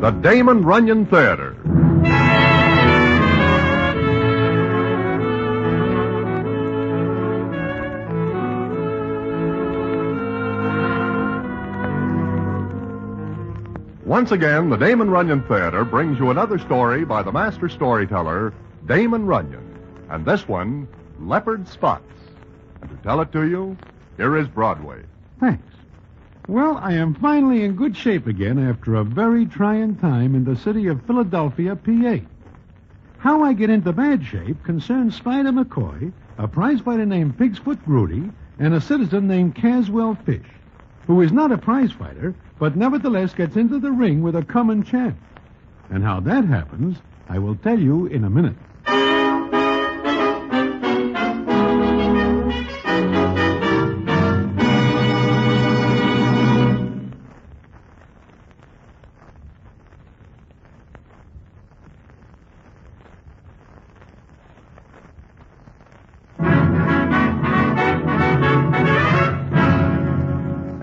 the Damon Runyon Theater. Once again, the Damon Runyon Theater brings you another story by the master storyteller, Damon Runyon. And this one, Leopard Spots. And to tell it to you, here is Broadway. Thanks. Well, I am finally in good shape again after a very trying time in the city of Philadelphia, PA. How I get into bad shape concerns Spider McCoy, a prizefighter named Pigsfoot Grudy, and a citizen named Caswell Fish, who is not a prizefighter, but nevertheless gets into the ring with a common chance. And how that happens, I will tell you in a minute.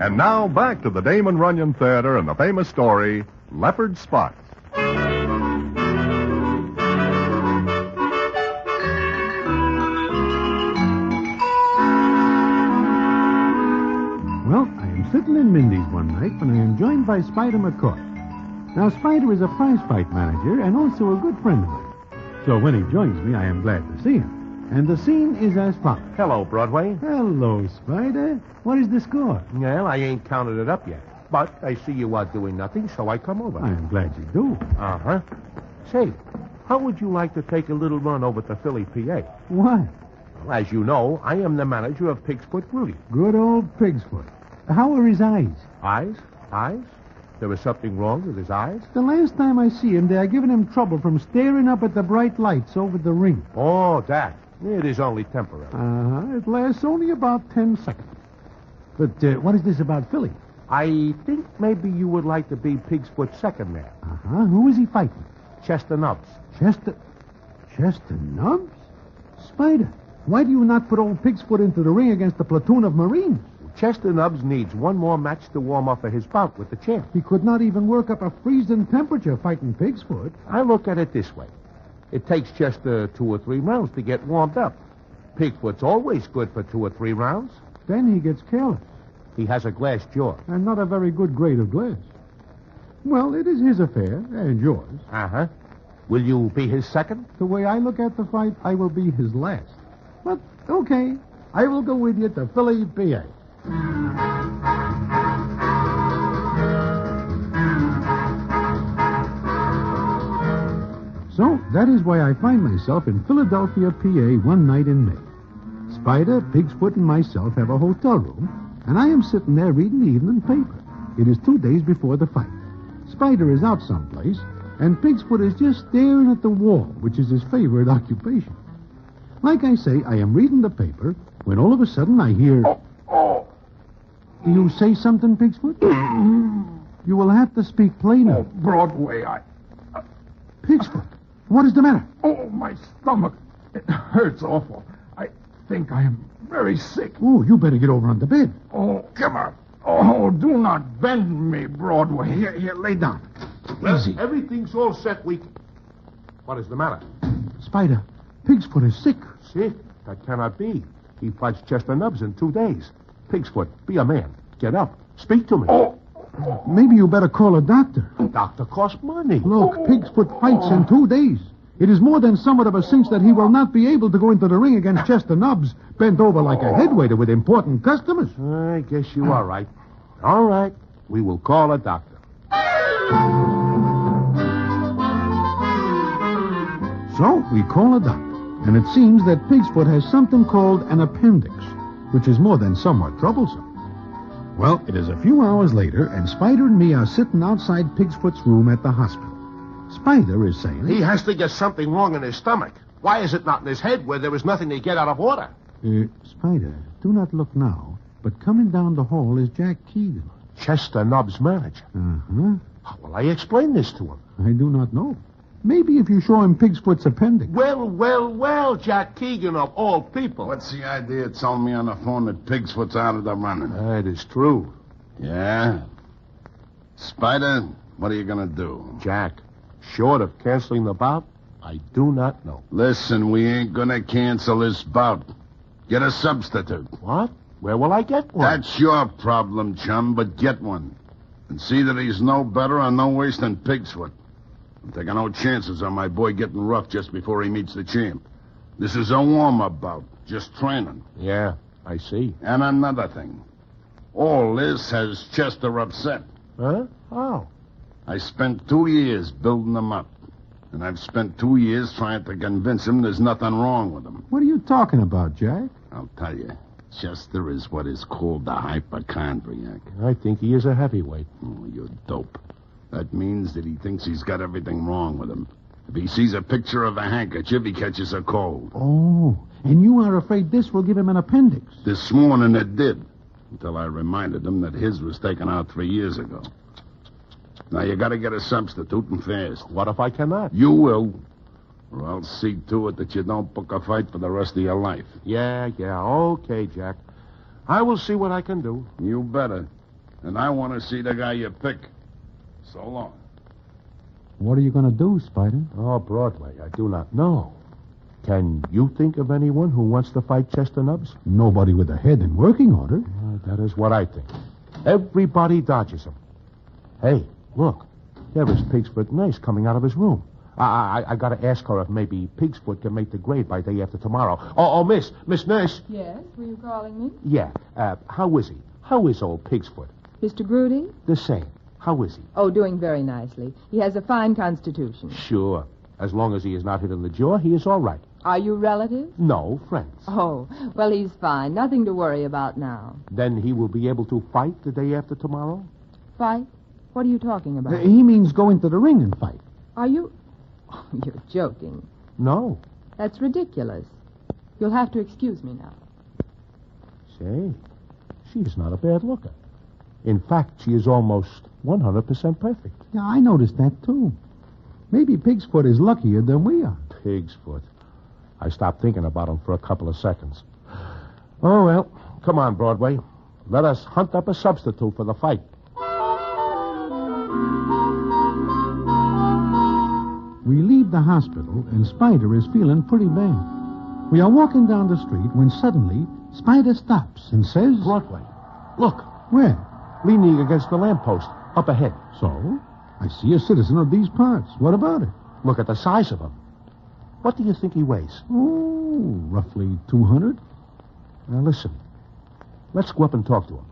And now back to the Damon Runyon Theater and the famous story, Leopard Spots. Well, I am sitting in Mindy's one night when I am joined by Spider McCoy. Now, Spider is a prize fight manager and also a good friend of mine. So when he joins me, I am glad to see him. And the scene is as follows. Hello, Broadway. Hello, Spider. What is the score? Well, I ain't counted it up yet. But I see you are doing nothing, so I come over. I am glad you do. Uh-huh. Say, how would you like to take a little run over to Philly, PA? What? Well, as you know, I am the manager of Pigsfoot Grudy. Good old Pigsfoot. How are his eyes? Eyes? Eyes? There is something wrong with his eyes? The last time I see him, they are giving him trouble from staring up at the bright lights over the ring. Oh, that. It is only temporary. Uh-huh. It lasts only about 10 seconds. But what is this about Philly? I think maybe you would like to be Pigsfoot's second man. Uh-huh. Who is he fighting? Chester Nubbs. Chester Nubbs? Spider, why do you not put old Pigsfoot into the ring against the platoon of Marines? Chester Nubbs needs one more match to warm up for his bout with the champ. He could not even work up a freezing temperature fighting Pigsfoot. I look at it this way. It takes Chester 2 or 3 rounds to get warmed up. Pigfoot's always good for 2 or 3 rounds. Then he gets careless. He has a glass jaw. And not a very good grade of glass. Well, it is his affair, and yours. Uh-huh. Will you be his second? The way I look at the fight, I will be his last. But, okay, I will go with you to Philly, PA. So, that is why I find myself in Philadelphia, PA, one night in May. Spider, Pigsfoot, and myself have a hotel room, and I am sitting there reading the evening paper. It is 2 days before the fight. Spider is out someplace, and Pigsfoot is just staring at the wall, which is his favorite occupation. Like I say, I am reading the paper, when all of a sudden I hear... Oh. Do you say something, Pigsfoot? You will have to speak plainer. Oh, Broadway, Pigsfoot, what is the matter? Oh, my stomach. It hurts awful. I think I am very sick. Oh, you better get over on the bed. Oh, come on. Oh, do not bend me, Broadway. Here, lay down. Well, Easy. everything's all set. What is the matter? Spider, Pigsfoot is sick. Sick? That cannot be. He fights Chester Nubbs in 2 days. Pigsfoot, be a man. Get up. Speak to me. Oh. Maybe you better call a doctor. The doctor costs money. Look, Pigsfoot fights in 2 days. It is more than somewhat of a cinch that he will not be able to go into the ring against Chester Nubbs, bent over like a headwaiter with important customers. I guess you are right. All right. We will call a doctor. So we call a doctor, and it seems that Pigsfoot has something called an appendix, which is more than somewhat troublesome. Well, it is a few hours later, and Spider and me are sitting outside Pigsfoot's room at the hospital. Spider is saying... He has to get something wrong in his stomach. Why is it not in his head where there is nothing to get out of order? Spider, do not look now, but coming down the hall is Jack Keegan. Chester Nubbs' manager. Uh-huh. How will I explain this to him? I do not know. Maybe if you show him Pigsfoot's appendix. Well, Jack Keegan of all people. What's the idea of telling me on the phone that Pigsfoot's out of the running? That is true. Yeah? Spider, What are you going to do? Jack, short of canceling the bout, I do not know. Listen, we ain't going to cancel this bout. Get a substitute. What? Where will I get one? That's your problem, chum, but get one. And see that he's no better or no worse than Pig's Foot. I'm taking no chances on my boy getting rough just before he meets the champ. This is a warm-up bout, just training. Yeah, I see. And another thing. All this has Chester upset. Huh? Oh. I spent 2 years building him up. And I've spent 2 years trying to convince him there's nothing wrong with him. What are you talking about, Jack? I'll tell you. Chester is what is called a hypochondriac. I think he is a heavyweight. Oh, you're dope. That means that he thinks he's got everything wrong with him. If he sees a picture of a handkerchief, he catches a cold. Oh, and you are afraid this will give him an appendix. This morning it did. Until I reminded him that his was taken out 3 years ago. Now, you got to get a substitute and fast. What if I cannot? You will. Or I'll see to it that you don't book a fight for the rest of your life. Yeah, okay, Jack. I will see what I can do. You better. And I want to see the guy you pick. So long. What are you going to do, Spider? Oh, Broadway, I do not know. Can you think of anyone who wants to fight Chester Nubbs? Nobody with a head in working order. That is what I think. Everybody dodges him. Hey, look. There is Pig's Foot Nurse coming out of his room. I got to ask her if maybe Pig's Foot can make the grade by day after tomorrow. Miss Nurse. Yes, were you calling me? Yeah. How is he? How is old Pig's Foot? Mr. Grudy? The same. How is he? Oh, doing very nicely. He has a fine constitution. Sure. As long as he is not hit in the jaw, he is all right. Are you relatives? No, friends. Oh, well, he's fine. Nothing to worry about now. Then he will be able to fight the day after tomorrow? Fight? What are you talking about? He means go into the ring and fight. Are you... Oh, you're joking. No. That's ridiculous. You'll have to excuse me now. Say, she is not a bad looker. In fact, she is almost 100% perfect. Yeah, I noticed that, too. Maybe Pig's Foot is luckier than we are. Pig's Foot. I stopped thinking about him for a couple of seconds. Oh, well, come on, Broadway. Let us hunt up a substitute for the fight. We leave the hospital, and Spider is feeling pretty bad. We are walking down the street when suddenly Spider stops and says... Broadway, look. Where? Leaning against the lamppost, up ahead. So? I see a citizen of these parts. What about it? Look at the size of him. What do you think he weighs? Oh, roughly 200. Now, listen. Let's go up and talk to him.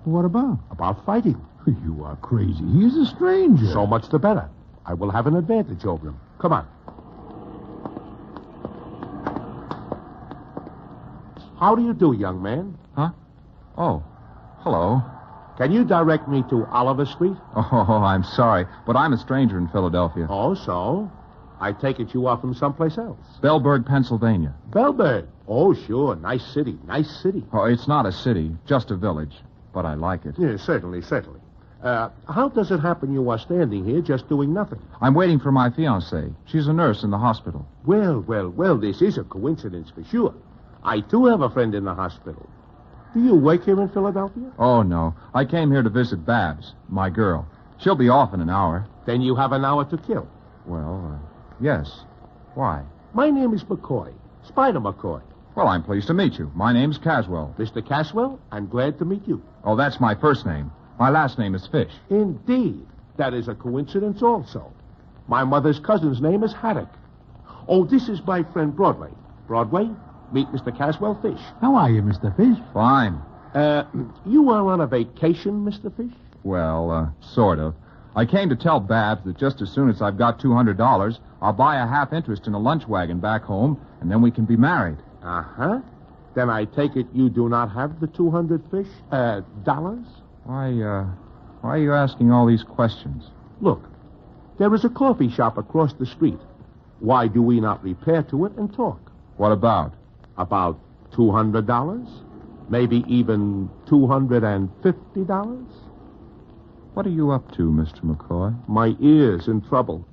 What about? About fighting. You are crazy. He is a stranger. So much the better. I will have an advantage over him. Come on. How do you do, young man? Huh? Oh, hello. Can you direct me to Oliver Street? Oh, I'm sorry, but I'm a stranger in Philadelphia. Oh, so? I take it you are from someplace else. Bellburg, Pennsylvania. Bellburg? Oh, sure. Nice city. Nice city. Oh, it's not a city, just a village, but I like it. Yeah, certainly. How does it happen you are standing here just doing nothing? I'm waiting for my fiancée. She's a nurse in the hospital. Well, this is a coincidence for sure. I, too, have a friend in the hospital. Do you work here in Philadelphia? Oh, no. I came here to visit Babs, my girl. She'll be off in an hour. Then you have an hour to kill. Well, yes. Why? My name is McCoy. Spider McCoy. Well, I'm pleased to meet you. My name's Caswell. Mr. Caswell, I'm glad to meet you. Oh, that's my first name. My last name is Fish. Indeed. That is a coincidence also. My mother's cousin's name is Haddock. Oh, this is my friend Broadway. Broadway, meet Mr. Caswell Fish. How are you, Mr. Fish? Fine. You are on a vacation, Mr. Fish? Well, sort of. I came to tell Babs that just as soon as I've got $200, I'll buy a half interest in a lunch wagon back home, and then we can be married. Uh-huh. Then I take it you do not have the 200 dollars? Why are you asking all these questions? Look, there is a coffee shop across the street. Why do we not repair to it and talk? What about? About $200? Maybe even $250? What are you up to, Mr. McCoy? My ear's in trouble.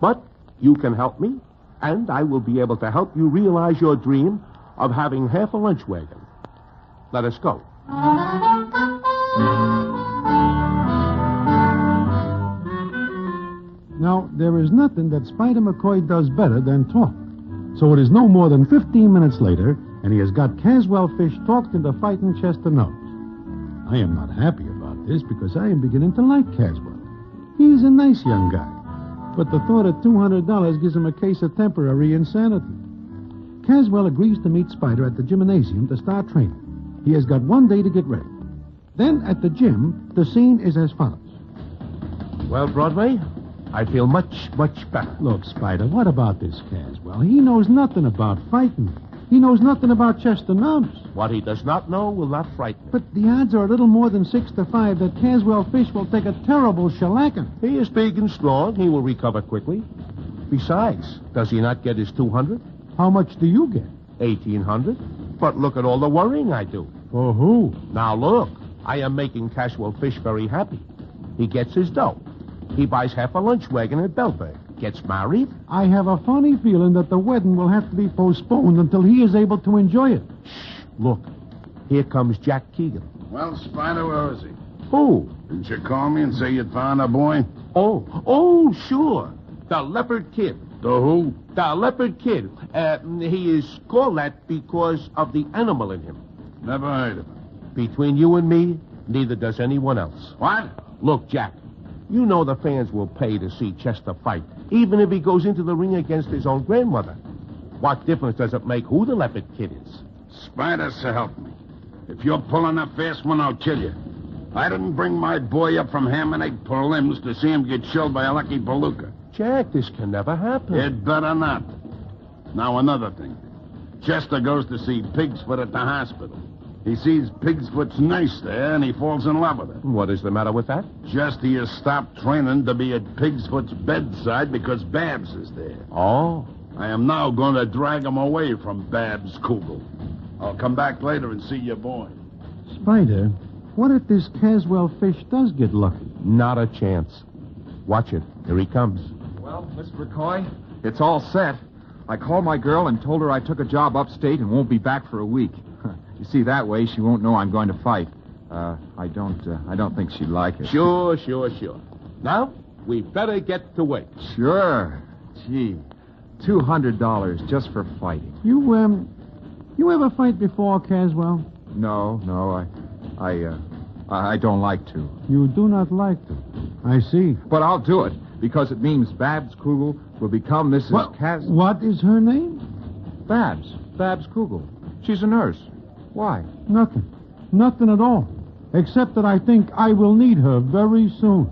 But you can help me, and I will be able to help you realize your dream of having half a lunch wagon. Let us go. Now, there is nothing that Spider McCoy does better than talk. So it is no more than 15 minutes later, and he has got Caswell Fish talked into fighting Chester Nose. I am not happy about this because I am beginning to like Caswell. He's a nice young guy. But the thought of $200 gives him a case of temporary insanity. Caswell agrees to meet Spider at the gymnasium to start training. He has got 1 day to get ready. Then at the gym, the scene is as follows. Well, Broadway, I feel much, much better. Look, Spider, what about this Caswell? He knows nothing about fighting. He knows nothing about Chester Nubs. What he does not know will not frighten him. But the odds are a little more than 6 to 5 that Caswell Fish will take a terrible shellacking. He is big and strong. He will recover quickly. Besides, does he not get his 200? How much do you get? 1,800. But look at all the worrying I do. For who? Now look, I am making Caswell Fish very happy. He gets his dough. He buys half a lunch wagon at Bellberg. Gets married. I have a funny feeling that the wedding will have to be postponed until he is able to enjoy it. Shh, look. Here comes Jack Keegan. Well, Spider, where is he? Who? Didn't you call me and say you'd found a boy? Oh, sure. The Leopard Kid. The who? The Leopard Kid. He is called that because of the animal in him. Never heard of him. Between you and me, neither does anyone else. What? Look, Jack, you know the fans will pay to see Chester fight, even if he goes into the ring against his own grandmother. What difference does it make who the Leopard Kid is? Spider, so help me. If you're pulling a fast one, I'll kill you. I didn't bring my boy up from ham and egg prelims to see him get shelled by a lucky palooka. Jack, this can never happen. It better not. Now, another thing. Chester goes to see Pigsfoot at the hospital. He sees Pigsfoot's niece there, and he falls in love with her. What is the matter with that? Just he has stopped training to be at Pigsfoot's bedside because Babs is there. Oh. I am now going to drag him away from Babs Kugel. I'll come back later and see your boy. Spider, what if this Caswell Fish does get lucky? Not a chance. Watch it. Here he comes. Well, Miss McCoy, it's all set. I called my girl and told her I took a job upstate and won't be back for a week. You see, that way she won't know I'm going to fight. I don't think she'd like it. Sure. Now, we better get to work. Sure. Gee, $200 just for fighting. You ever fight before, Caswell? No, I don't like to. You do not like to. I see. But I'll do it, because it means Babs Kugel will become Mrs. What is her name? Babs Kugel. She's a nurse. Why? Nothing at all. Except that I think I will need her very soon.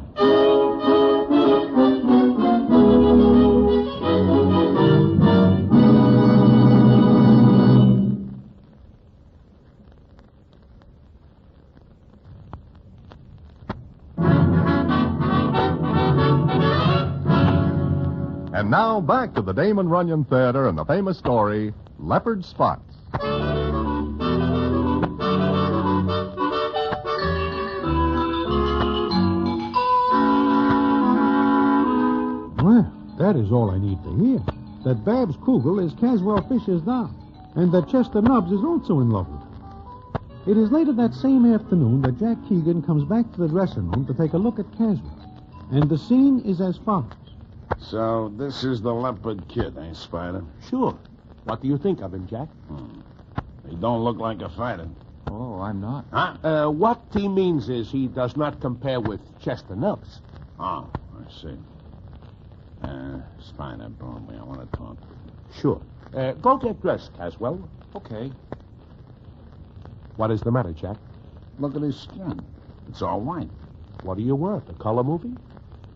And now back to the Damon Runyon Theater and the famous story, Leopard Spots. Well, that is all I need to hear. That Babs Kugel is Caswell Fish's doll, and that Chester Nubs is also in love with her. It is later that same afternoon that Jack Keegan comes back to the dressing room to take a look at Caswell. And the scene is as follows. So, this is the Leopard Kid, eh, Spider? Sure. What do you think of him, Jack? He don't look like a fighter. Oh, I'm not. Huh? What he means is he does not compare with Chester Nubs. Oh, I see. Spider, Broadway, I want to talk to you. Sure. Go get dressed, Caswell. Okay. What is the matter, Jack? Look at his skin. It's all white. What are you worth, a color movie?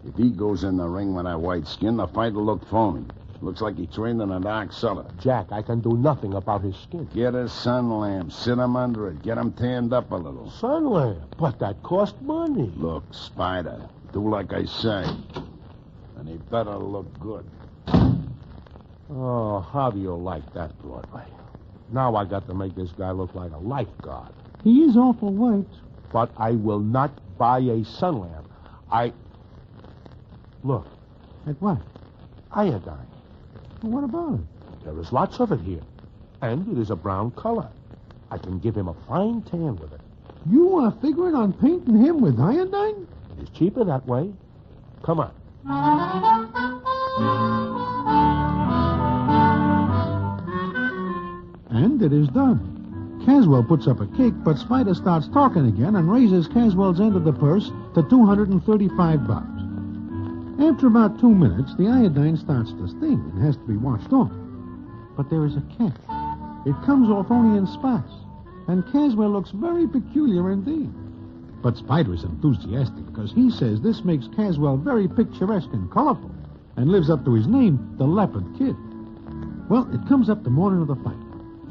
If he goes in the ring with that white skin, the fight will look phony. Looks like he trained in a dark cellar. Jack, I can do nothing about his skin. Get a sun lamp, sit him under it, get him tanned up a little. Sun lamp? But that costs money. Look, Spider, do like I say. And he better look good. Oh, how do you like that, Broadway? Now I got to make this guy look like a lifeguard. He is awful white. But I will not buy a sun lamp. Look, At what? iodine. Well, what about it? There is lots of it here. And it is a brown color. I can give him a fine tan with it. You are figuring on painting him with iodine? It is cheaper that way. Come on. And it is done. Caswell puts up a kick, but Spider starts talking again and raises Caswell's end of the purse to $235. After about 2 minutes, the iodine starts to sting and has to be washed off. But there is a catch. It comes off only in spots, and Caswell looks very peculiar indeed. But Spider is enthusiastic because he says this makes Caswell very picturesque and colorful and lives up to his name, the Leopard Kid. Well, it comes up the morning of the fight.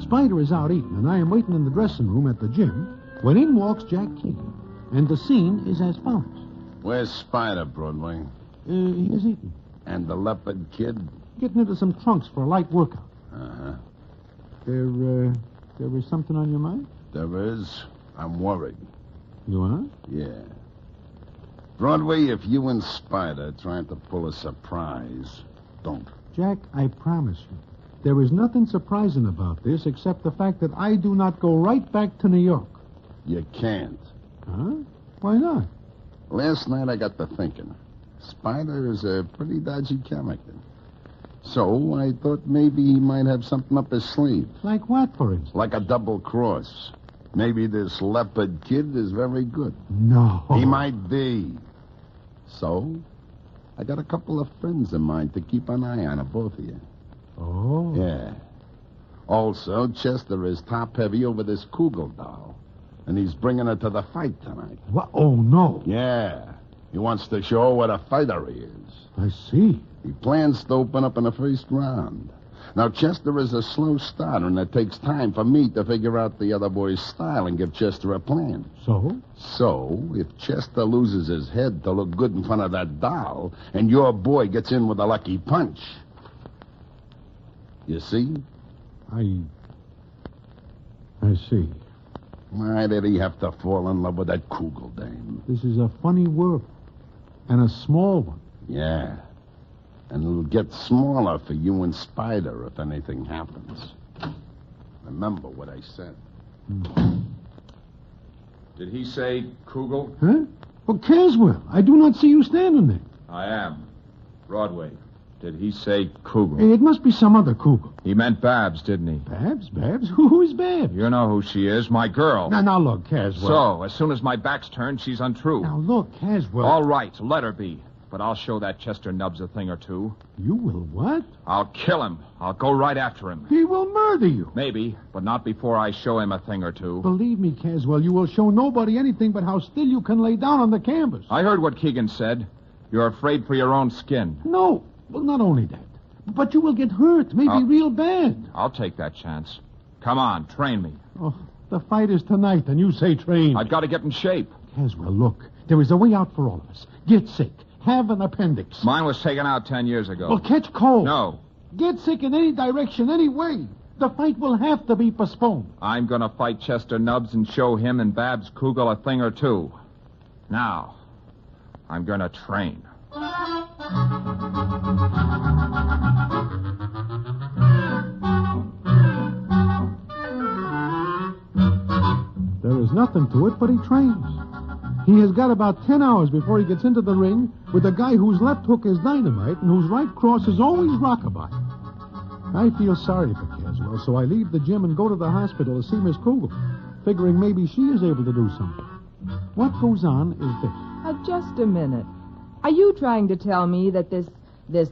Spider is out eating, and I am waiting in the dressing room at the gym when in walks Jack Keegan. And the scene is as follows. Where's Spider, Broadway? He is eating. And the Leopard Kid? Getting into some trunks for a light workout. Uh-huh. There is something on your mind? There is. I'm worried. You are? Yeah. Broadway, if you and Spider trying to pull a surprise, don't. Jack, I promise you, there is nothing surprising about this except the fact that I do not go right back to New York. You can't. Huh? Why not? Last night I got to thinking. Spider is a pretty dodgy character. So I thought maybe he might have something up his sleeve. Like what, for instance? Like a double cross. Maybe this Leopard Kid is very good. No. He might be. So, I got a couple of friends of mine to keep an eye on both of you. Oh. Yeah. Also, Chester is top-heavy over this Kugel doll. And he's bringing her to the fight tonight. What? Oh, no. Yeah. He wants to show what a fighter he is. I see. He plans to open up in the first round. Now, Chester is a slow starter, and it takes time for me to figure out the other boy's style and give Chester a plan. So? So, if Chester loses his head to look good in front of that doll, and your boy gets in with a lucky punch... You see? I see. Why did he have to fall in love with that Kugel dame? This is a funny world. And a small one. Yeah. And it'll get smaller for you and Spider if anything happens. Remember what I said. Did he say Kugel? Huh? Well, Caswell, I do not see you standing there. I am. Broadway. Did he say Kugel? Hey, it must be some other Kugel. He meant Babs, didn't he? Babs? Babs? Who is Babs? You know who she is, my girl. Now, look, Caswell. So, as soon as my back's turned, she's untrue. Now, look, Caswell. All right, let her be. But I'll show that Chester Nubbs a thing or two. You will what? I'll kill him. I'll go right after him. He will murder you. Maybe, but not before I show him a thing or two. Believe me, Caswell, you will show nobody anything but how still you can lay down on the canvas. I heard what Keegan said. You're afraid for your own skin. No. Well, not only that, but you will get hurt, maybe real bad. I'll take that chance. Come on, train me. Oh, the fight is tonight, and you say train. I've got to get in shape. Caswell, look, there is a way out for all of us. Get sick. Have an appendix. Mine was taken out 10 years ago. Well, catch cold. No. Get sick in any direction, any way. The fight will have to be postponed. I'm going to fight Chester Nubbs and show him and Babs Kugel a thing or two. Now, I'm going to train. There is nothing to it, but he trains. He has got about 10 hours before he gets into the ring with a guy whose left hook is dynamite and whose right cross is always rockabye. I feel sorry for Caswell, so I leave the gym and go to the hospital to see Miss Kugel, figuring maybe she is able to do something. What goes on is this. Just a minute. Are you trying to tell me that this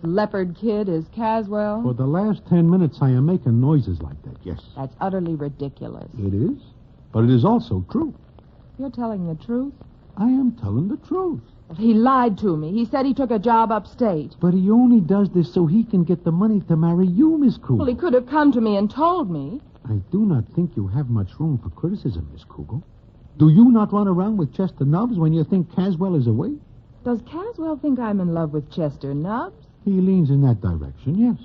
Leopard Kid is Caswell? For the last 10 minutes, I am making noises like that, yes. That's utterly ridiculous. It is, but it is also true. You're telling the truth? I am telling the truth. He lied to me. He said he took a job upstate. But he only does this so he can get the money to marry you, Miss Kugel. Well, he could have come to me and told me. I do not think you have much room for criticism, Miss Kugel. Do you not run around with Chester Nubbs when you think Caswell is away? Does Caswell think I'm in love with Chester Nubbs? He leans in that direction, yes.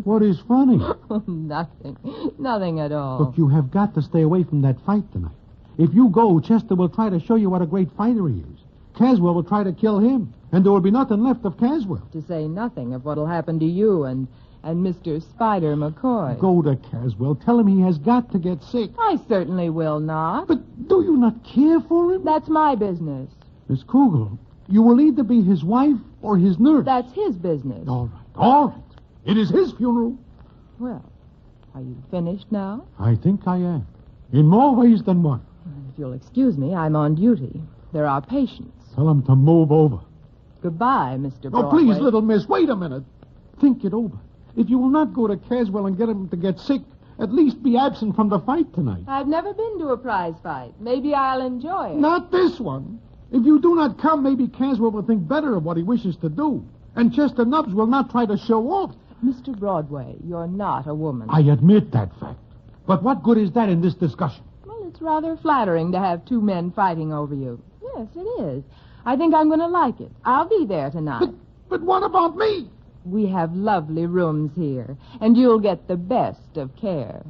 What is funny? Nothing. Nothing at all. Look, you have got to stay away from that fight tonight. If you go, Chester will try to show you what a great fighter he is. Caswell will try to kill him, and there will be nothing left of Caswell. To say nothing of what'll happen to you and Mr. Spider McCoy. Go to Caswell. Tell him he has got to get sick. I certainly will not. But do you not care for him? That's my business. Miss Kugel, You will either be his wife or his nurse. That's his business. All right, all right. It is his funeral. Well, are you finished now? I think I am. In more ways than one. If you'll excuse me, I'm on duty. There are patients. Tell him to move over. Goodbye, Mr. Broadway. Oh, please, little miss, wait a minute. Think it over. If you will not go to Caswell and get him to get sick, at least be absent from the fight tonight. I've never been to a prize fight. Maybe I'll enjoy it. Not this one. If you do not come, maybe Caswell will think better of what he wishes to do. And Chester Nubbs will not try to show off. Mr. Broadway, you're not a woman. I admit that fact. But what good is that in this discussion? Well, it's rather flattering to have two men fighting over you. Yes, it is. I think I'm going to like it. I'll be there tonight. But what about me? We have lovely rooms here, and you'll get the best of care.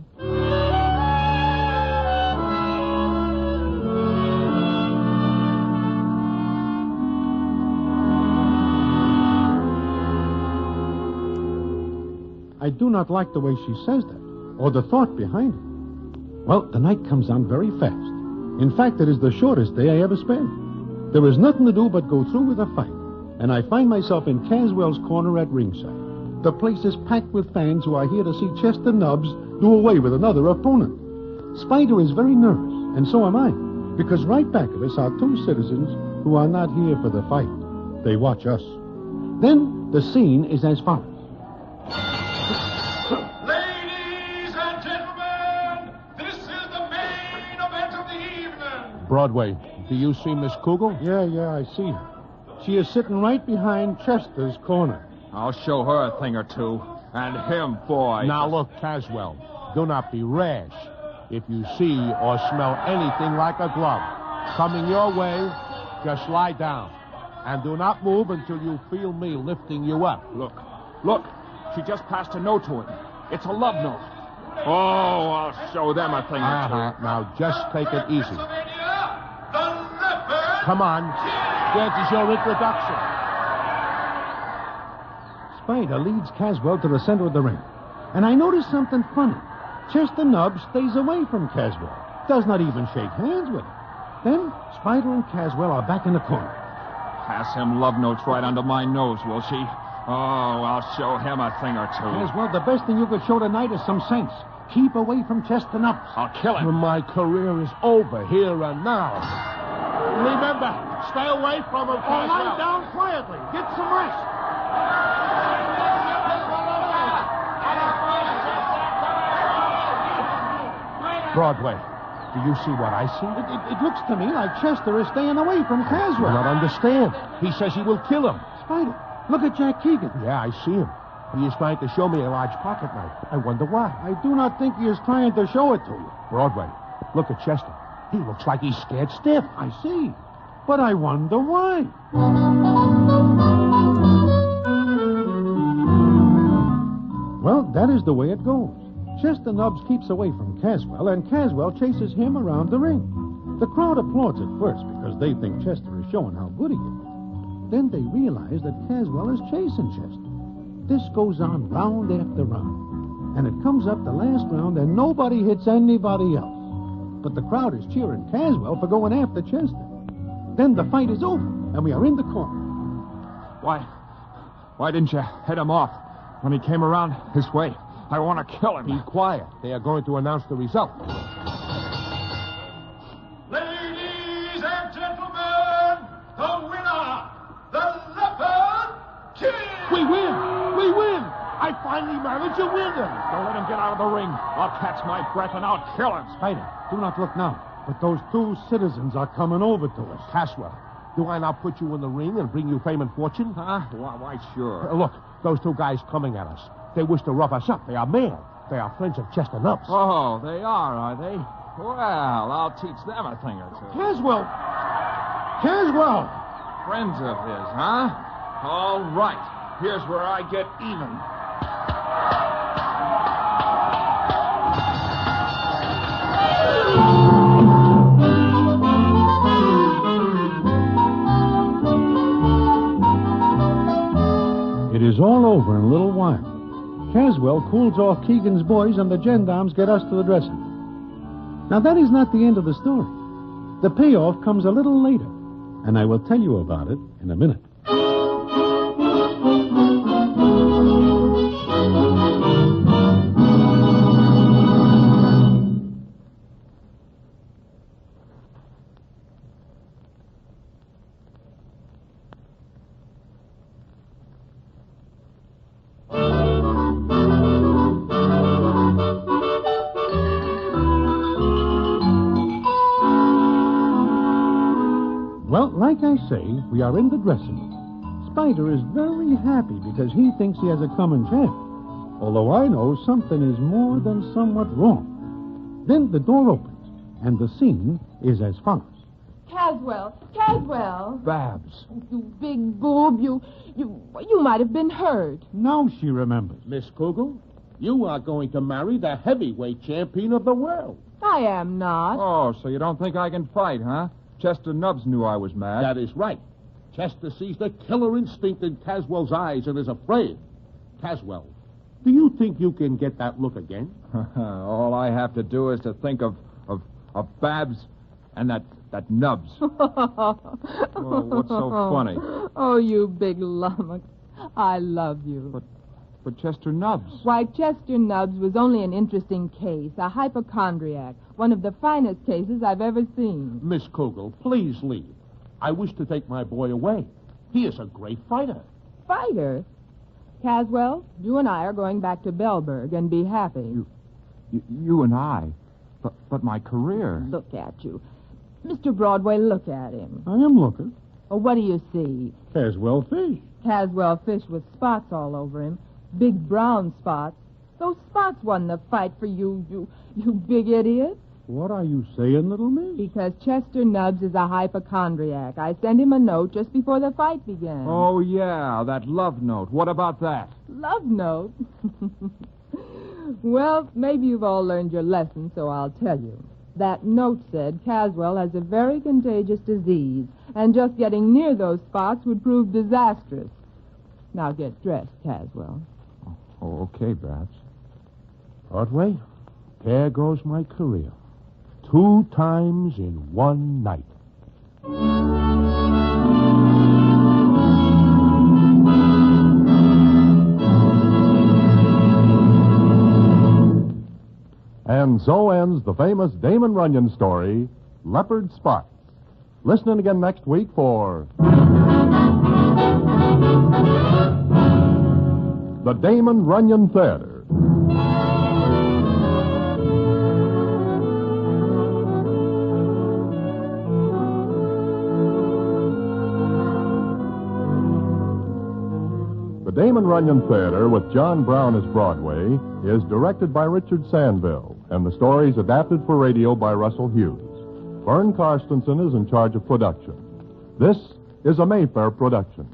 I do not like the way she says that, or the thought behind it. Well, the night comes on very fast. In fact, it is the shortest day I ever spent. There is nothing to do but go through with a fight, and I find myself in Caswell's corner at ringside. The place is packed with fans who are here to see Chester Nubbs do away with another opponent. Spider is very nervous, and so am I, because right back of us are two citizens who are not here for the fight. They watch us. Then the scene is as follows. Ladies and gentlemen, this is the main event of the evening. Broadway, do you see Miss Kugel? Yeah, I see her. She is sitting right behind Chester's corner. I'll show her a thing or two. And him, boy. Now look, Caswell, do not be rash. If you see or smell anything like a glove coming your way, just lie down. And do not move until you feel me lifting you up. Look. She just passed a note to him. It's a love note. Oh, I'll show them a thing or two. Now just take it easy. The leopard. Come on. That is your introduction. Spider leads Caswell to the center of the ring. And I notice something funny. Chester Nubbs stays away from Caswell. Does not even shake hands with him. Then Spider and Caswell are back in the corner. Pass him love notes right under my nose, will she? Oh, I'll show him a thing or two. Caswell, the best thing you could show tonight is some sense. Keep away from Chester Nubbs. I'll kill him. My career is over here and now. Remember, stay away from him, Lie Caswell. down quietly. Get some rest. Broadway, do you see what I see? It looks to me like Chester is staying away from Caswell. I do not understand. He says he will kill him. Spider, look at Jack Keegan. Yeah, I see him. He is trying to show me a large pocket knife. I wonder why. I do not think he is trying to show it to you. Broadway, look at Chester. He looks like he's scared stiff. I see. But I wonder why. Well, that is the way it goes. Chester Nubbs keeps away from Caswell, and Caswell chases him around the ring. The crowd applauds at first because they think Chester is showing how good he is. Then they realize that Caswell is chasing Chester. This goes on round after round. And it comes up the last round, and nobody hits anybody else. But the crowd is cheering Caswell for going after Chester. Then the fight is over, and we are in the corner. Why didn't you head him off when he came around this way? I want to kill him. Be quiet. They are going to announce the result. Ladies and gentlemen, the winner, the leopard king. We win! I finally managed to win him. Don't let him get out of the ring. I'll catch my breath and I'll kill him. Spider, do not look now. But those two citizens are coming over to us. Caswell, do I now put you in the ring and bring you fame and fortune? Huh? Why, sure. Look, those two guys coming at us. They wish to rough us up. They are mad. They are friends of Chester Nubbs. Oh, they are they? Well, I'll teach them a thing or two. Caswell! Friends of his, huh? All right. Here's where I get even. It is all over in a little while. Caswell cools off Keegan's boys, and the gendarmes get us to the dressing room. Now, that is not the end of the story. The payoff comes a little later. and I will tell you about it in a minute. Well, like I say, we are in the dressing room. Spider is very happy because he thinks he has a common chance. Although I know something is more than somewhat wrong. Then the door opens, and the scene is as follows. Caswell. Babs. You big boob, you might have been hurt. Now she remembers. Miss Kugel, you are going to marry the heavyweight champion of the world. I am not. Oh, so you don't think I can fight, huh? Chester Nubbs knew I was mad. That is right. Chester sees the killer instinct in Caswell's eyes and is afraid. Caswell, do you think you can get that look again? All I have to do is to think of Babs and that Nubbs. Well, what's so funny? Oh, you big lummox. I love you. But Chester Nubbs. Why, Chester Nubbs was only an interesting case, a hypochondriac, one of the finest cases I've ever seen. Miss Kugel, please leave. I wish to take my boy away. He is a great fighter. Fighter? Caswell, you and I are going back to Bellburg and be happy. You and I. But my career. Look at you. Mr. Broadway, look at him. I am looking. Oh, what do you see? Caswell fish. Caswell fish with spots all over him. Big brown spots. Those spots won the fight for you big idiot. What are you saying, little miss? Because Chester Nubbs is a hypochondriac. I sent him a note just before the fight began. Oh, yeah, that love note. What about that? Love note? Well, maybe you've all learned your lesson, so I'll tell you. That note said Caswell has a very contagious disease, and just getting near those spots would prove disastrous. Now get dressed, Caswell. Oh, okay, Babs. Broadway, there goes my career. 2 times in one night. And so ends the famous Damon Runyon story, Leopard Spots. Listen in again next week for the Damon Runyon Theater. The Damon Runyon Theater, with John Brown as Broadway, is directed by Richard Sandville, and the story is adapted for radio by Russell Hughes. Vern Karstensen is in charge of production. This is a Mayfair production.